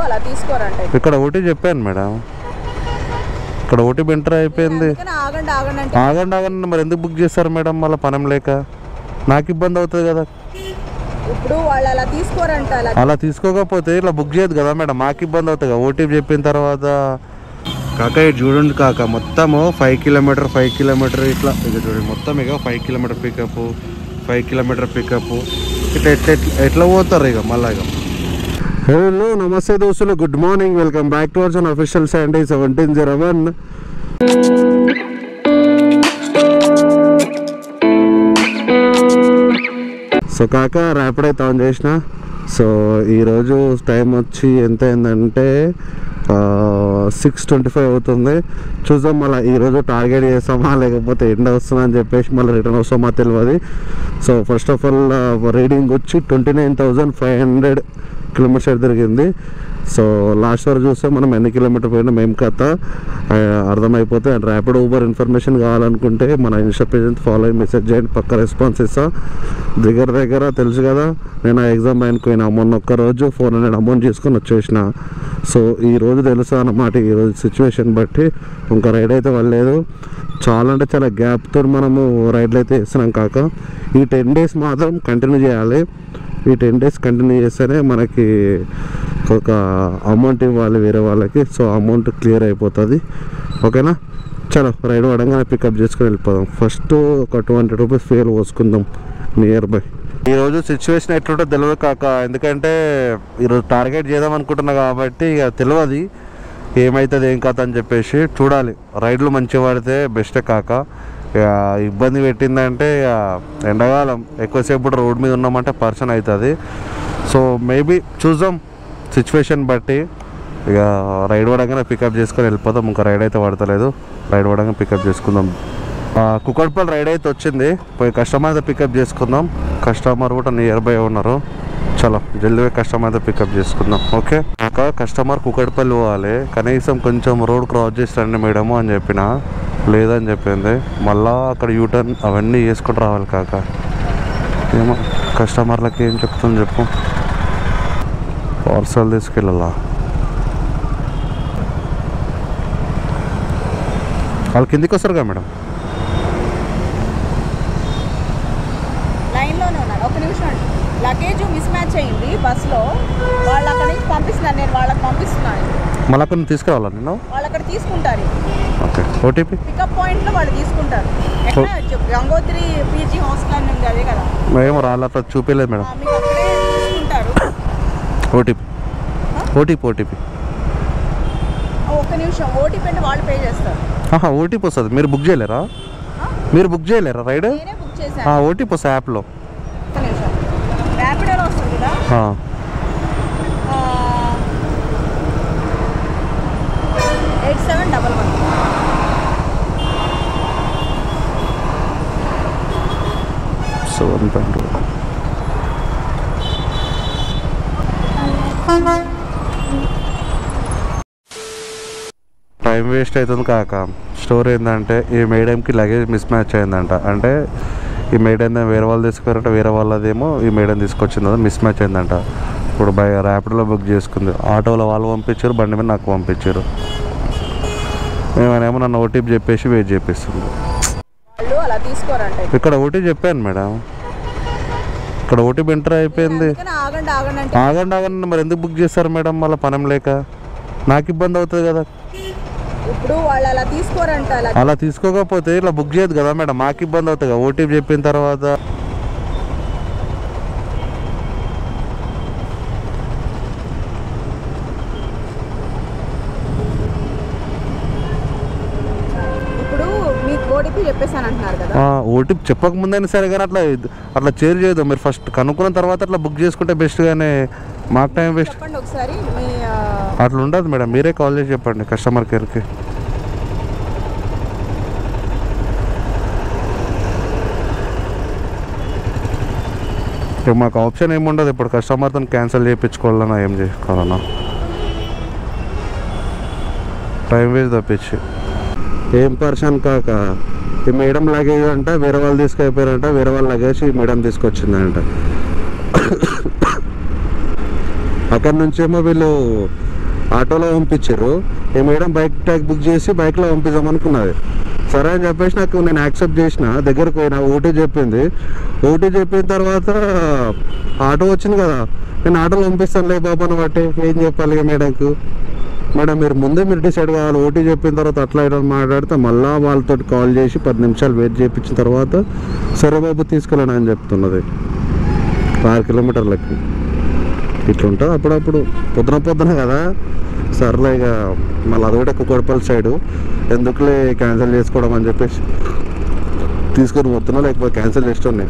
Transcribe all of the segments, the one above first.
అలా తీసుకోరంటే ఇక్కడ ఓటీ చెప్పాను మేడం, ఇక్కడ ఓటీ ఎంటర్ అయిపోయింది. ఆగండి మరి ఎందుకు బుక్ చేస్తారు మేడం? మళ్ళీ పనం లేక నాకు ఇబ్బంది అవుతుంది కదా. ఇప్పుడు వాళ్ళు అలా తీసుకోరంట. అలా తీసుకోకపోతే ఇలా బుక్ చేయదు కదా మేడం, మాకు ఇబ్బంది అవుతుంది కదా ఓటీపీ చెప్పిన తర్వాత. కాక ఇది చూడండి కాక, మొత్తము 5 కిలోమీటర్ ఇట్లా ఇది చూడండి, మొత్తం ఇక 5 కిలోమీటర్ పికప్, 5 కిలోమీటర్ పికప్ ఇట్లా ఎట్లా పోతారు ఇక మళ్ళీ. ఇక హలో నమస్తే దోస్తులు, good morning, welcome back to our channel official Sunday 1701. So కాక ర్యాపిడ్ అయితే ఆన్ చేసిన. సో ఈరోజు టైం వచ్చి ఎంత అయిందంటే 6:25 అవుతుంది. చూద్దాం మళ్ళీ ఈరోజు టార్గెట్ చేస్తామా లేకపోతే ఎండ్ వస్తుందా అని చెప్పేసి మళ్ళీ రిటర్న్ వస్తామా తెలియదు. So first of all reading వచ్చి 29,500 కిలోమీటర్స్ తిరిగింది. సో లాస్ట్ వరకు చూస్తే మనం ఎన్ని కిలోమీటర్ పోయినా మేము కథ అర్థమైపోతే. అండ్ ర్యాపిడ్ ఊబర్ ఇన్ఫర్మేషన్ కావాలనుకుంటే మన ఇన్స్టా పేజ్ ఫాలో అయ్యి మెసేజ్ చేయండి, పక్క రెస్పాన్స్ ఇస్తా. దగ్గర తెలుసు కదా, నేను ఆ ఎగ్జామ్ అయిపోయినా మొన్న ఒక్కరోజు 400 అమౌంట్ చేసుకొని వచ్చేసిన. సో ఈరోజు తెలుసా అన్నమాట, ఈరోజు సిచ్యువేషన్ బట్టి ఇంకా రైడ్ అయితే వెళ్ళలేదు. చాలా అంటే చాలా గ్యాప్తో మనము రైడ్లు అయితే వేస్తున్నాం. కాక ఈ 10 days మాత్రం కంటిన్యూ చేయాలి. ఈ 10 days కంటిన్యూ చేస్తేనే మనకి ఒక అమౌంట్ ఇవ్వాలి వేరే వాళ్ళకి. సో అమౌంట్ క్లియర్ అయిపోతుంది. ఓకేనా, చలో రైడ్ పడంగానే పికప్ చేసుకొని వెళ్ళిపోదాం. ఫస్ట్ ఒక 200 రూపీస్ ఫ్యూయల్ పోసుకుందాం నియర్ బై. ఈరోజు సిచ్యువేషన్ ఎట్లుంటో తెలియదు కాక, ఎందుకంటే ఈరోజు టార్గెట్ చేద్దాం అనుకుంటున్నా కాబట్టి ఇక తెలియదు ఏమవుతుంది ఏం కథ అని చెప్పేసి చూడాలి. రైడ్లు మంచిగా పడితే బెస్టే కాక. ఇక ఇబ్బంది పెట్టిందంటే ఇక ఎండాకాలం ఎక్కువసేపు రోడ్ మీద ఉన్నామంటే పర్సన్ అవుతుంది. సో మేబీ చూద్దాం సిచ్యువేషన్ బట్టి. ఇక రైడ్ పడగానే పికప్ చేసుకొని వెళ్ళిపోతాం. ఇంకా రైడ్ అయితే పడతలేదు, రైడ్ పడగానే పికప్ చేసుకుందాం. కుకట్పల్లి రైడ్ అయితే వచ్చింది, పోయి కస్టమర్ అయితే పికప్ చేసుకుందాం. కస్టమర్ కూడా నియర్ బై ఉన్నారు. చలో జల్దీ కస్టమర్ అయితే పికప్ చేసుకుందాం. ఓకే, ఇంకా కస్టమర్ కుకట్పల్లి పోవాలి, కనీసం కొంచెం రోడ్ క్రాస్ చేసి రండి మేడము అని చెప్పిన, లేదని చెప్పింది. మళ్ళా అక్కడ యూటర్న్ అవన్నీ చేసుకుని రావాలి కాక. ఏమో కస్టమర్లకి ఏం చెప్తుంది చెప్పు, పార్సల్ తీసుకెళ్ళాలా? వాళ్ళు కిందికి వస్తారు కదా మేడం? లైన్లోనే ఉన్నారు. ఒక నిమిషం, లగేజ్ మిస్ మ్యాచ్ అయ్యింది బస్సులో. వాళ్ళు అక్కడ నుంచి పంపిస్తున్నారు, నేను వాళ్ళకి పంపిస్తున్నాను. మళ్ళీ అక్కడ తీసుకురావాలా నేను? వాళ్ళు అక్కడ తీసుకుంటారు. ఓకే, ఓటీపీ పికప్ పాయింట్లో వాళ్ళు తీసుకుంటారు. ఎక్కడ గంగోత్రి పీజీ హాస్టల్ అని ఉంది అదే కదా? ఏమో రాళ్ళ చూపించలేదు మేడం. మీకు అక్కడే తీసుకుంటారు. ఓటీపీ ఒక్క నిమిషం, ఓటీపీ అంటే వాళ్ళు పే చేస్తారు. ఓటీపీ వస్తుంది. మీరు బుక్ చేయలేరా రైడ్? నేనే బుక్ చేశాను. ఓటీపీ వస్తుంది యాప్లో. ఒక్క నిమిషం, ర్యాపిడోలో వస్తుంది కదా. 8711 7.2. టైం వేస్ట్ అవుతుంది కాక. స్టోరీ ఏంటంటే ఈ మేడంకి లగేజ్ మిస్ మ్యాచ్ అయిందంట. అంటే ఈ మేడం వేరే వాళ్ళు తీసుకున్నారంట, వేరే వాళ్ళదేమో ఈ మేడం తీసుకొచ్చింది, మిస్ మ్యాచ్ అయిందంట. ఇప్పుడు ర్యాపిడోలో బుక్ చేసుకుంది, ఆటోలో వాళ్ళు పంపించారు, బండి మీద నాకు పంపించారు. మేమేమో నన్ను ఓటీపీ చెప్పేసి వెయిట్ చేపిస్తుంది. అలా తీసుకోరంటే ఇక్కడ ఓటీపీ చెప్పాను మేడం, ఇక్కడ ఓటీపీ ఎంటర్ అయిపోయింది. ఆగండి మరి ఎందుకు బుక్ చేస్తారు మేడం? మళ్ళీ పనం లేక నాకు ఇబ్బంది అవుతుంది కదా. ఇప్పుడు వాళ్ళు అలా తీసుకోరంట. అలా తీసుకోకపోతే ఇలా బుక్ చేయదు కదా మేడం, మాకు ఇబ్బంది అవుతుంది కదా ఓటీపీ చెప్పిన తర్వాత. ఓటీపీ చెప్పకముందైనా సరే కానీ అట్లా చేరు చేయదు. మీరు ఫస్ట్ కనుక్కున్న తర్వాత అట్లా బుక్ చేసుకుంటే బెస్ట్, కానీ మాకు టైం వేస్ట్ అట్లా ఉండదు మేడం. మీరే కాల్ చేసి చెప్పండి కస్టమర్ కేర్కి. మాకు ఆప్షన్ ఏముండదు ఇప్పుడు, కస్టమర్తో క్యాన్సిల్ చేయించుకోవాలన్నా ఏం చేసుకోవాలన్నా టైం వేస్ట్ తప్పించి. ఏం పర్సన్ కాక ఈ మేడం లగేజ్ అంట వేరే వాళ్ళు తీసుకెళ్ళిపోయారంట, వేరే వాళ్ళ లగేజ్ ఈ మేడం తీసుకొచ్చిందంట. అక్కడ నుంచేమో వీళ్ళు ఆటోలో పంపించారు. మేడం బైక్ ట్యాగ్ బుక్ చేసి బైక్లో పంపిద్దాం అనుకున్నది. సరే అని చెప్పేసి నాకు నేను యాక్సెప్ట్ చేసిన. దగ్గరకు పోయినా ఓటీ చెప్పింది. ఓటీ చెప్పిన తర్వాత ఆటో వచ్చింది కదా, నేను ఆటోలో పంపిస్తానులే బాబు అని బట్టి ఏం చెప్పాలి మేడంకు. మేడం మీరు ముందే మీరు డిసైడ్ కావాలి. ఓటీ చెప్పిన తర్వాత అట్లా ఇట్లా మాట్లాడితే మళ్ళీ వాళ్ళతో కాల్ చేసి 10 నిమిషాలు వెయిట్ చేయించిన తర్వాత సరే బాబు తీసుకెళ్ళండి అని చెప్తున్నది. 6 కిలోమీటర్లకి ఇట్లా ఉంటుంది అప్పుడప్పుడు. పొద్దున కదా సర్లే ఇక మళ్ళీ అది కూడా కుక్కడపల్లి సైడు ఎందుకులే క్యాన్సిల్ చేసుకోవడం అని చెప్పేసి తీసుకొని పోతున్నా, లేకపోతే క్యాన్సిల్ చేస్తున్నాయి.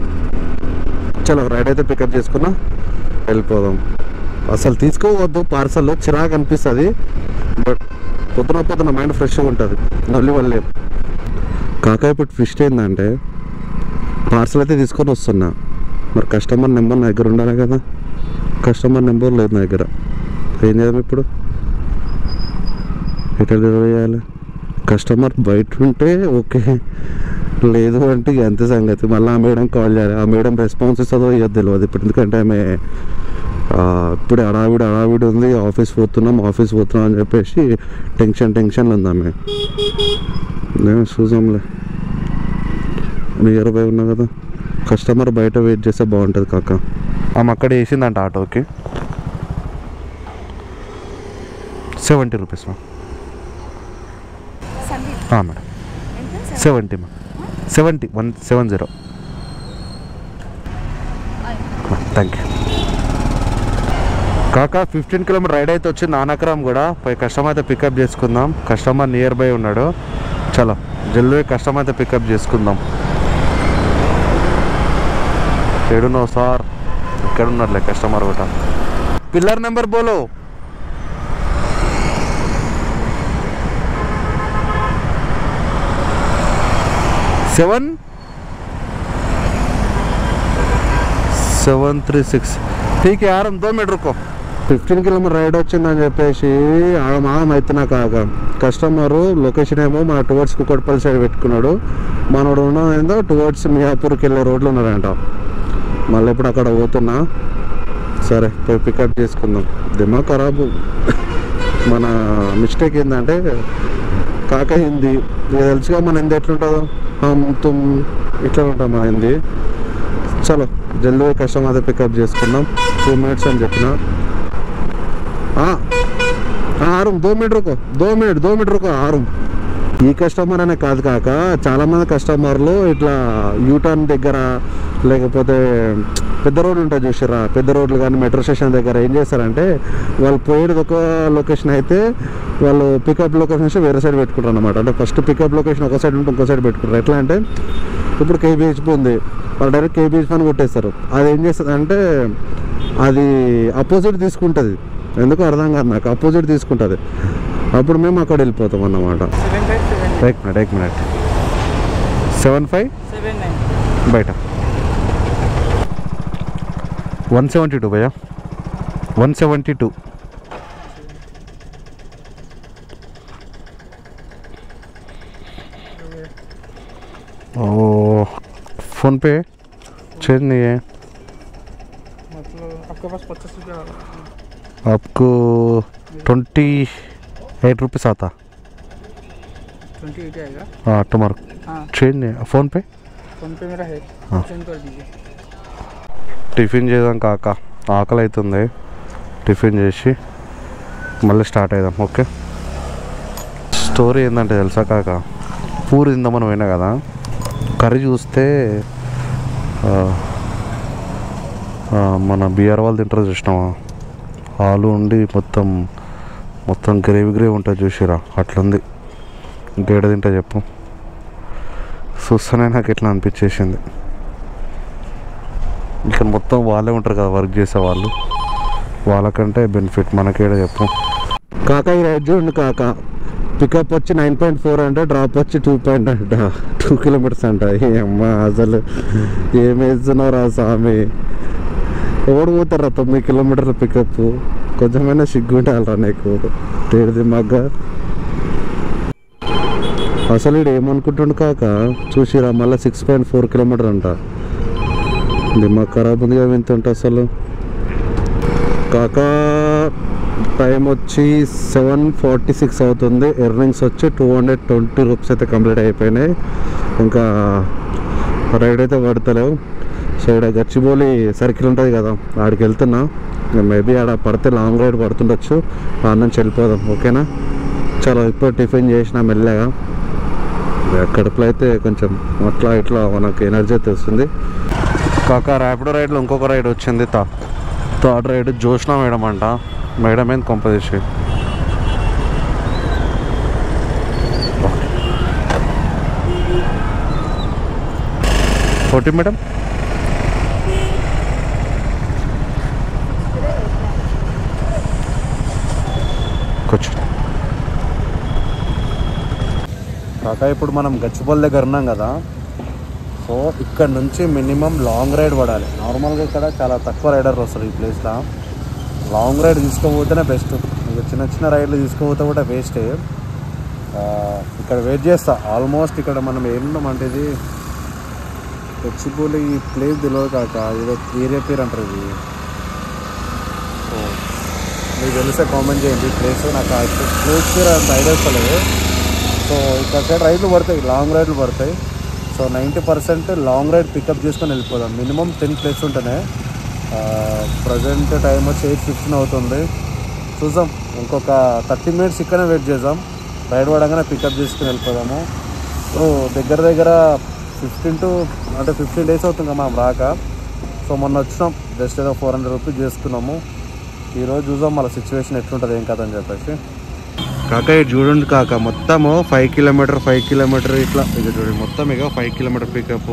చలో రైడ్ అయితే పికప్ చేసుకున్నా వెళ్ళిపోదాం. అసలు తీసుకోవద్దు పార్సల్, చిరాకు అనిపిస్తుంది. బట్ పొద్దున మైండ్ ఫ్రెష్గా ఉంటుంది. వల్లే కాకా ఇప్పుడు ట్విస్ట్ ఏంటంటే పార్సల్ అయితే తీసుకొని వస్తున్నా, మరి కస్టమర్ నెంబర్ నా దగ్గర ఉండాలి కదా. కస్టమర్ నెంబర్ లేదు నా దగ్గర. ఏం చేద్దాం ఇప్పుడు? ఎట్లా డెలివరీ చేయాలి? కస్టమర్ బయట ఉంటే ఓకే, లేదు అంటే అంతే సంగతి. మళ్ళీ ఆ మేడం కాల్ చేయాలి. ఆ మేడం రెస్పాన్స్ ఇస్తుందో ఇవ్వదు తెలియదు ఇప్పుడు. ఎందుకంటే ఆమె ఇప్పుడు హడావిడి ఉంది. ఆఫీస్ పోతున్నాం అని చెప్పేసి టెన్షన్లో ఉంది ఆమె. నేను చూసాంలే, నియర్ బై ఉన్నా కదా. కస్టమర్ బయట వెయిట్ చేస్తే బాగుంటుంది కాక. ఆమె అక్కడ వేసిందంట ఆటోకి 70 రూపీస్ మేడం. 70 170. థ్యాంక్ యూ కాకా. 15 కిలోమీటర్ రైడ్ అయితే వచ్చి నానక్రమ్ కూడా పోయి కస్టమర్ అయితే పికప్ చేసుకుందాం. కస్టమర్ నియర్ బై ఉన్నాడు. చలో జల్దీ కస్టమర్ అయితే పికప్ చేసుకుందాం. ఎడున్నావు సార్? ఇక్కడ ఉన్నారులే కస్టమర్ కూడా. పిల్లర్ నెంబర్ బోలో. 736. ठीक है यार, 2 मिनट रुको. 15 కిలోమీటర్ రైడ్ వచ్చిందని చెప్పేసి ఆగమాగం అవుతున్నా కాక. కస్టమరు లొకేషన్ ఏమో మన టువర్డ్స్ కుక్కడపల్లి సైడ్ పెట్టుకున్నాడు. మనోడు ఉన్నదేందో టువర్డ్స్ మియాపూర్కి వెళ్ళే రోడ్లు ఉన్నాడంట. మళ్ళీ ఇప్పుడు అక్కడ పోతున్నా. సరే పోయి పికప్ చేసుకుందాం. దిమాగ్ ఖరాబు. మన మిస్టేక్ ఏంటంటే కాక హిందీ తెలుసుగా మన హిందీ ఎట్లుంటుందో, తుమ్ ఇట్లా ఉంటాం మన హిందీ. చలో జల్దీ కస్టమర్ అయితే పికప్ చేసుకుందాం. 2 మినిట్స్ అని చెప్పిన. ఆరుమ్ 2 మినిట్ రుకో ఆరుమ్. ఈ కస్టమర్ అనే కాదు కాక, చాలామంది కస్టమర్లు ఇట్లా యూటర్న్ దగ్గర లేకపోతే పెద్ద రోడ్లు ఉంటాయి చూసారా, పెద్ద రోడ్లు కానీ మెట్రో స్టేషన్ దగ్గర ఏం చేస్తారంటే వాళ్ళు పోయేది ఒక లొకేషన్ అయితే వాళ్ళు పికప్ లొకేషన్ వేరే సైడ్ పెట్టుకుంటారు అనమాట. అంటే ఫస్ట్ పికప్ లొకేషన్ ఒక సైడ్ ఉంటే ఇంకో సైడ్ పెట్టుకుంటారు. ఎట్లా అంటే ఇప్పుడు కేబీహెచ్పి ఉంది, వాళ్ళు డైరెక్ట్ కేబీహెచ్పి అని కొట్టేస్తారు. అది ఏం చేస్తుంది అంటే అది అపోజిట్ తీసుకుంటుంది. ఎందుకు అర్థం కాదు నాకు. అపోజిట్ తీసుకుంటుంది. అప్పుడు మేము అక్కడ వెళ్ళిపోతాం అన్నమాట. 1 మినిట్ 7579 బయట 172 భయ్యా 172. ओ फोन पे चेंज नहीं है मतलब आपके पास 50 रुपया आपको 28 रुपीस आता. 28 आएगा. हाँ तुम्हारा हाँ चेंज नहीं है. फोन पे मेरा है. हाँ. सेंड कर दीजिए. టిఫిన్ చేద్దాం కాక. ఆకలి అవుతుంది. టిఫిన్ చేసి మళ్ళీ స్టార్ట్ అవుదాం. ఓకే. స్టోరీ ఏంటంటే తెలుసా కాక, పూరి తిందామని పోయినా కదా, కర్రీ చూస్తే మన బీఆర్ వాళ్ళు తింటారు చూసినావా, ఆలు ఉండి మొత్తం గ్రేవీ ఉంటుంది చూసిరా, అట్లుంది. ఇంకేడ తింటా చెప్పు. చూస్తేనే నాకు ఇట్లా అనిపించేసింది. ఇక్కడ మొత్తం వాళ్ళే ఉంటారు కదా వర్క్ చేసే వాళ్ళు, వాళ్ళకంటే బెనిఫిట్ మనకేడ చెప్పు కాక. ఈ రైడ్ చూడండి కాక, పికప్ వచ్చి 9.4 అంటే డ్రాప్ వచ్చి 2 కిలోమీటర్స్ అంట. అమ్మా అసలు ఏమేస్తున్నావు రా స్వామి. ఎవడు పోతారా 9 కిలోమీటర్ల పికప్? కొంచెమైనా సిగ్గు ఉండాలరా నీకు. తేడిది మగ్గ. అసలు ఇడు ఏమనుకుంటుండు కాక, చూసిరా మళ్ళీ 6.4 కిలోమీటర్ అంట. దిమాగ్ ఖరాబ్ ఉంది కదా ఇంత ఉంటే. అసలు కాక టైం వచ్చి 7:46 అవుతుంది. ఎర్నింగ్స్ వచ్చి 220 రూపీస్ అయితే కంప్లీట్ అయిపోయినాయి. ఇంకా రైడ్ అయితే పడతలేవు. సో ఇక్కడ గచ్చిబౌలి సర్కిల్ ఉంటుంది కదా, ఆడికి వెళ్తున్నా. మేబీ ఆడ పడితే లాంగ్ రైడ్ పడుతుండొచ్చు. ఆడ నుంచి వెళ్ళిపోదాం. ఓకేనా? చాలా ఇప్పుడు టిఫిన్ చేసిన మెల్లగా. కడుపులో అయితే కొంచెం అట్లా ఇట్లా మనకు ఎనర్జీ అయితే వస్తుంది. కాక ర్యాపిడో రైడ్లో ఇంకొక రైడ్ వచ్చింది. థర్డ్ రైడ్ జోష్నా మేడం అంట. మేడం ఏంది కంపోజిషన్. ఓటీ మేడం కూర్చో. కాక ఇప్పుడు మనం గచ్చిబౌలి దగ్గర ఉన్నాం కదా. సో ఇక్కడ నుంచి మినిమం లాంగ్ రైడ్ పడాలి. నార్మల్గా ఇక్కడ చాలా తక్కువ రైడర్లు వస్తారు ఈ ప్లేస్లో. లాంగ్ రైడ్ తీసుకోపోతేనే బెస్ట్. ఇంకా చిన్న చిన్న రైడ్లు తీసుకోపోతే కూడా వేస్టే. ఇక్కడ వెయిట్ చేస్తా. ఆల్మోస్ట్ ఇక్కడ మనం ఏమున్నామంటే ఇది గచ్చిబౌలి ఈ ప్లేస్ తెలియదు కాక, ఏదో ఏరియా పేరు అంటారు ఇది. సో మీకు తెలిసే కామెంట్ చేయండి ప్లేస్. నాకు ఆ ప్లేస్ పేరు అంత ఐడియా వస్తలేదు. సో ఇక్కడ సైడ్ రైడ్లు పడతాయి, లాంగ్ రైడ్లు పడతాయి. సో 90% లాంగ్ రైడ్ పికప్ చేసుకొని వెళ్ళిపోదాం. మినిమం 10 ప్లేస్ ఉంటేనే. ప్రజెంట్ టైం వచ్చి 8:15 అవుతుంది. చూద్దాం, ఇంకొక 30 మినిట్స్ ఇక్కడనే వెయిట్ చేద్దాం. రైడ్ పడగానే పికప్ చేసుకుని వెళ్ళిపోదాము. సో దగ్గర 15 డేస్ అవుతుంది కదా మనం రాక. సో మొన్న వచ్చినాం, జస్ట్ ఏదో 400 రూపీస్ చేసుకున్నాము. ఈరోజు చూద్దాం మళ్ళీ సిచ్యువేషన్ ఎట్లుంటుంది ఏం కదని చెప్పేసి. కాక ఇది చూడండి కాక, మొత్తము 5 కిలోమీటర్ ఇట్లా ఇది చూడండి. మొత్తం ఇక 5 కిలోమీటర్ పికప్,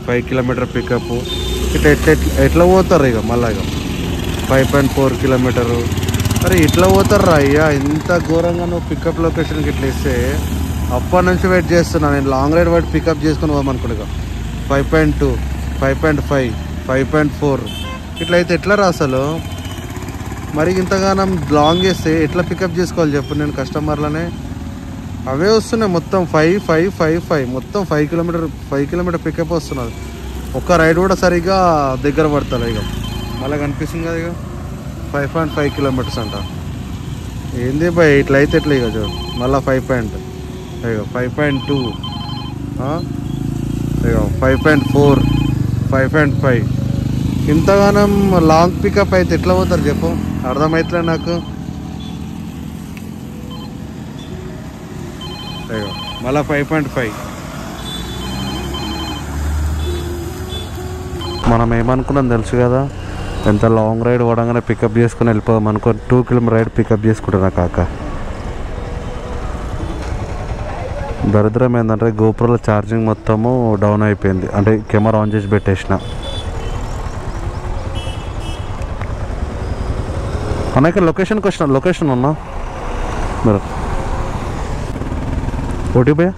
5 కిలోమీటర్ పికప్ ఇట్లా ఎట్లా పోతారు ఇక మళ్ళీ ఇక 5.4 కిలోమీటరు. అరే ఇట్లా పోతారు అయ్యా. ఇంత ఘోరంగా నువ్వు పికప్ లొకేషన్కి ఇట్లా ఇస్తే అప్పటి నుంచి వెయిట్ చేస్తున్నా నేను. లాంగ్ రైడ్ వాటి పికప్ చేసుకుని పోదామనుకోండి. ఇక 5.2, 5.5, 5.4 ఇట్లా అయితే ఎట్లా రా అసలు? మరి ఇంతగానం లాంగ్ చేస్తే ఎట్లా పికప్ చేసుకోవాలి చెప్పు నేను కస్టమర్లనే. అవే వస్తున్నాయి మొత్తం 5 మొత్తం 5 కిలోమీటర్ పికప్ వస్తున్నది. ఒక్క రైడ్ కూడా సరిగ్గా దగ్గర పడతారు ఇక. మళ్ళీ కనిపిస్తుంది కదా ఇక 5.5 కిలోమీటర్స్ అంట. ఏంది బాయ్ ఇట్లా అయితే ఎట్లా ఇక చూడు. మళ్ళీ 5.2 ఇక 5.4, 5.5 ఇంతగానం లాంగ్ పికప్ అయితే ఎట్లా పోతారు చెప్పు? అర్థమవుతలే నాకు. మళ్ళీ 5.5. మనం ఏమనుకున్నాం తెలుసు కదా, ఎంత లాంగ్ రైడ్ పడగానే పికప్ చేసుకుని వెళ్ళిపోదాం అనుకో. 2 కిలోమీటర్ రైడ్ పికప్ చేసుకుంటున్నా కాక. దరిద్రం ఏంటంటే గోప్రోలో ఛార్జింగ్ మొత్తము డౌన్ అయిపోయింది. అంటే కెమెరా ఆన్ చేసి పెట్టేసిన. అన్న ఇక్కడ లొకేషన్ ఉన్నా మీరు ఓటీ భయ్యా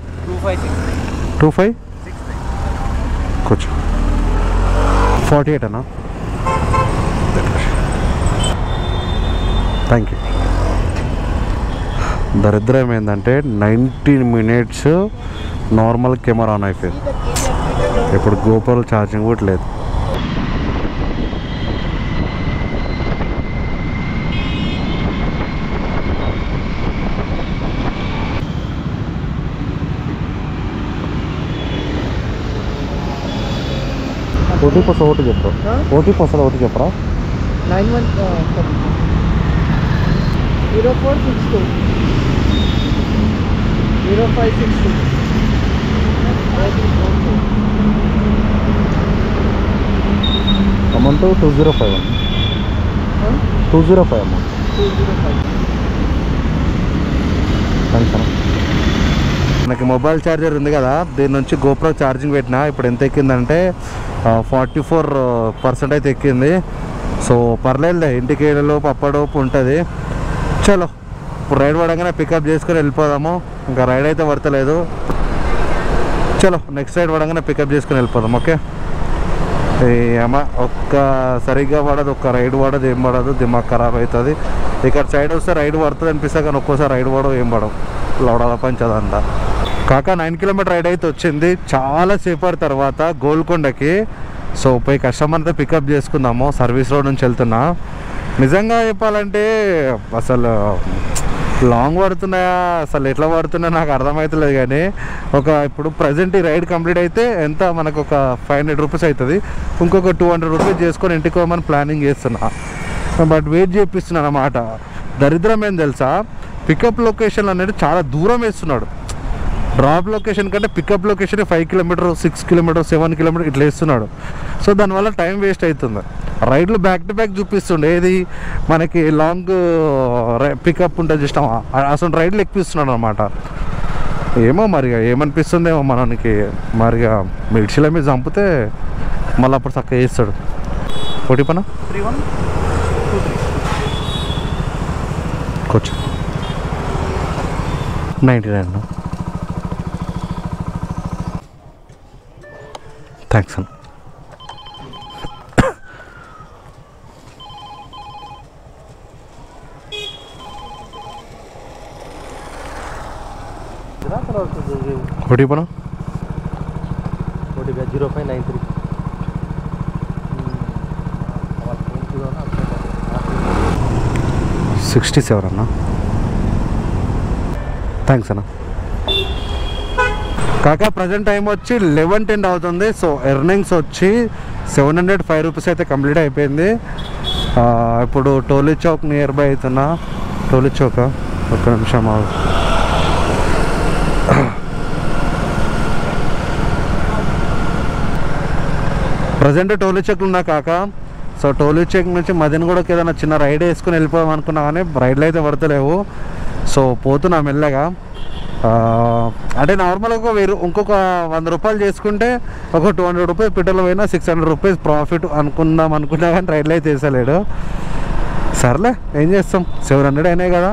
25 కూర్చో 48 అన్నా. Thank you. దరిద్రం ఏంటంటే 19 మినిట్స్ నార్మల్ కెమెరా ఆన్ అయిపోయింది. ఇప్పుడు గోప్రోలో ఛార్జింగ్ కూడా లేదు. ఓటీపీ వస్తుంది ఒకటి చెప్పరా? ఓటీపీ వస్తుంది ఒకటి చెప్పరా? 910462 0562 అమౌంట్ 205 205 అమౌంట్. థ్యాంక్స్ అన్న. మనకి మొబైల్ ఛార్జర్ ఉంది కదా, దీని నుంచి గోప్రో ఛార్జింగ్ పెట్టినా. ఇప్పుడు ఎంత ఎక్కిందంటే 44% అయితే ఎక్కింది. సో పర్లేదులే, ఇంటికి లోపు అప్పటిలోపు ఉంటుంది. చలో ఇప్పుడు రైడ్ పడగానే పికప్ చేసుకొని వెళ్ళిపోదాము. ఇంకా రైడ్ అయితే పడతలేదు. చలో నెక్స్ట్ రైడ్ పడగానే పికప్ చేసుకొని వెళ్ళిపోదాం. ఓకే. ఏమా ఒక్క సరిగ్గా పడదు, ఒక్క రైడ్ పడదు, ఏం పడదు, దిమాగ్ ఖరాబ్ అవుతుంది. ఇక్కడ సైడ్ వస్తే రైడ్ పడుతుంది అనిపిస్తుంది కానీ ఒక్కోసారి రైడ్ పడవు, ఏం పడవు. లౌడాల పంచదంతా కాక 9 కిలోమీటర్ రైడ్ అయితే వచ్చింది చాలా సేపటి తర్వాత గోల్కొండకి. సో పోయి కస్టమర్తో పికప్ చేసుకుందాము. సర్వీస్ రోడ్ నుంచి వెళ్తున్నా. నిజంగా చెప్పాలంటే అసలు లాంగ్ పడుతున్నాయా అసలు ఎట్లా పడుతున్నాయో నాకు అర్థమవుతలేదు. కానీ ఇప్పుడు ప్రజెంట్ ఈ రైడ్ కంప్లీట్ అయితే ఎంత మనకు ఒక 500 రూపీస్ అవుతుంది. ఇంకొక 200 రూపీస్ చేసుకొని ఇంటికి పోమని ప్లానింగ్ చేస్తున్నా. బట్ వెయిట్ చేపిస్తున్నాను అన్నమాట. దరిద్రం ఏం తెలుసా, పికప్ లొకేషన్ అనేది చాలా దూరం వేస్తున్నాడు. డ్రాప్ లొకేషన్ కంటే pickup location 5 kilometre 6 kilometre 7 kilometre ఇట్లా వేస్తున్నాడు. సో దానివల్ల టైం వేస్ట్ అవుతుంది. రైడ్లు బ్యాక్ టు బ్యాక్ చూపిస్తుండే, ఏది మనకి లాంగ్ పికప్ ఉంటుంది చూసినాం అసలు రైడ్లు ఎక్కిస్తున్నాడు అనమాట. ఏమో మరిగా ఏమనిపిస్తుందేమో మనకి, మరిగా మిడ్షిల మీద చంపితే మళ్ళీ అప్పుడు చక్కగా చేస్తాడు. ఒకటి పన 3123 కొంచెం 99 థ్యాంక్స్ అన్న. ఒకటి పన 0593 67 అన్న. థ్యాంక్స్ అన్న. కాకా ప్రజెంట్ టైం వచ్చి 11:10 అవుతుంది. సో ఎర్నింగ్స్ వచ్చి 705 రూపీస్ అయితే కంప్లీట్ అయిపోయింది. ఇప్పుడు టోలీ చౌక్ నియర్ బై అవుతున్నా. టోలీ చౌక్ ఒక్క నిమిషం ప్రజెంట్ టోలీ చౌక్లు ఉన్నా కాక. సో టోలీ చౌక్ నుంచి మదనగూడకి ఏదైనా చిన్న రైడ్ వేసుకుని వెళ్ళిపోదాం అనుకున్నా కానీ రైడ్లు అయితే పడతలేవు. సో పోతున్నా మెల్లగా. అంటే నార్మల్గా ఇంకొక 100 రూపాయలు చేసుకుంటే ఒక 200 రూపీస్ పెట్రోల్ పోయినా 600 రూపీస్ ప్రాఫిట్ అనుకున్నా కానీ రైడ్లు అయితే వేసలేడు. సర్లే ఏం చేస్తాం, 700 అయినాయి కదా,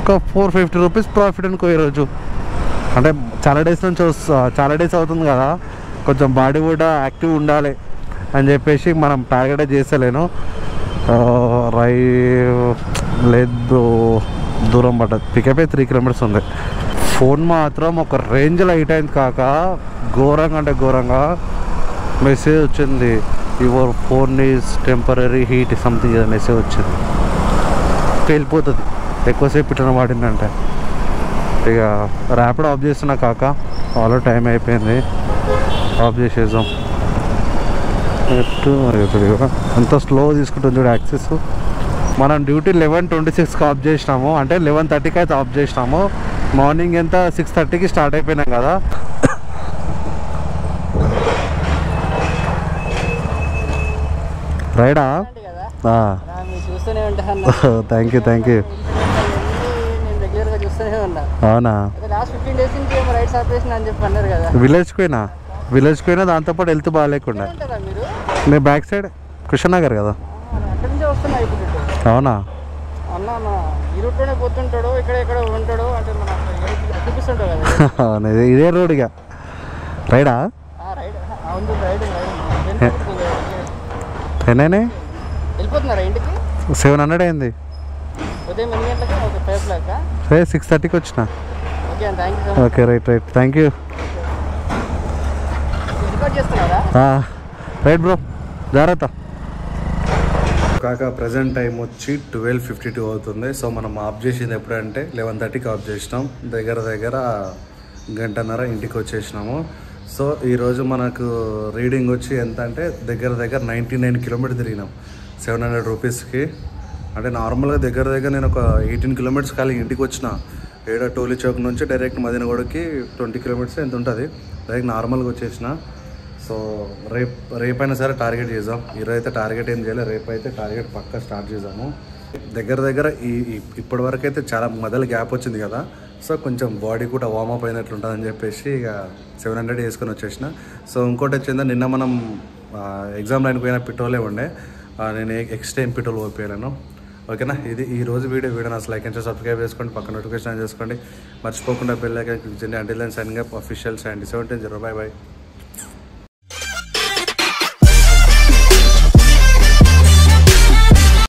ఒక 450 రూపీస్ ప్రాఫిట్ అనుకో ఈరోజు. అంటే చాలా డేస్ నుంచి చాలా డేస్ అవుతుంది కదా, కొంచెం బాడీ కూడా యాక్టివ్ ఉండాలి అని చెప్పేసి మనం టార్గెట్ చేస్తలేను. లేదు దూరం పడ్డది, పికప్ 3 కిలోమీటర్స్ ఉంది. ఫోన్ మాత్రం ఒక రేంజ్లో హీట్ అయింది కాక, ఘోరంగా అంటే ఘోరంగా. మెసేజ్ వచ్చింది, your phone is temporary heat something ఏదో మెసేజ్ వచ్చింది. వెళ్ళిపోతుంది ఎక్కువసేపు ఇట్లా వాడిందంటే. ఇక ర్యాపిడ్ ఆఫ్ చేస్తున్నా కాక, ఆల్రెడీ టైం అయిపోయింది, ఆఫ్ చేసేద్దాం. అంత స్లో తీసుకుంటుంది చూడు యాక్సెస్. మనం డ్యూటీ 11:26కి ఆఫ్ చేసినాము, అంటే 11:30కి అయితే ఆఫ్ చేసినాము. మార్నింగ్ ఎంత 6:30కి స్టార్ట్ అయిపోయినాం కదా. రైడా థ్యాంక్ యూ అవునా. విలేజ్కి పోయినా దాంతోపాటు హెల్త్ బాగాలేకుండా. నేను బ్యాక్ సైడ్ కృష్ణనగర్ కదా. అవునా అవును ఇదే రోడ్. ఇక రైడా ఎన్నైనా 700 అయింది. 6:30కి వచ్చిన. Okay right thank you. Right bro, జాగ్రత్త. కాక ప్రజెంట్ టైం వచ్చి 12:52 అవుతుంది. సో మనం ఆఫ్ చేసింది ఎప్పుడంటే 11:30కి ఆఫ్ చేసినాం. దగ్గర 1.5 ఇంటికి వచ్చేసినాము. సో ఈరోజు మనకు రీడింగ్ వచ్చి ఎంత అంటే దగ్గర 99 కిలోమీటర్ తిరిగినాం 700 రూపీస్కి. అంటే నార్మల్గా దగ్గర నేను ఒక 18 కిలోమీటర్స్ ఖాళీ ఇంటికి వచ్చిన. ఏడా టోలీ చౌక్ నుంచి డైరెక్ట్ మదనగూడకి 20 కిలోమీటర్స్ ఎంత ఉంటుంది, డైరెక్ట్ నార్మల్గా వచ్చేసిన. సో రేపైనా సరే టార్గెట్ చేద్దాం. ఈరోజు అయితే టార్గెట్ ఏం చేయాలి, రేపు అయితే టార్గెట్ పక్కా స్టార్ట్ చేద్దాము. దగ్గర ఇప్పటి వరకు అయితే చాలా మొదలు గ్యాప్ వచ్చింది కదా. సో కొంచెం బాడీ కూడా వార్మప్ అయినట్లు ఉంటుందని చెప్పేసి ఇక 700 వేసుకొని వచ్చేసిన. సో ఇంకోటి వచ్చిందా, నిన్న మనం ఎగ్జామ్ లైన్కి పోయిన పెట్రోలే ఉండే, నేను ఎక్స్ట్రీమ్ పెట్రోల్ పోయిపోయాను. ఓకేనా, ఇది ఈరోజు వీడియో అసలు లైక్ అండ్ సబ్స్క్రైబ్ చేసుకోండి, పక్కన నోటిఫికేషన్ చేసుకోండి, మర్చిపోకుండా బెల్ ఐకాన్ క్లిక్ చేయండి. Until then signing up, official 77 by.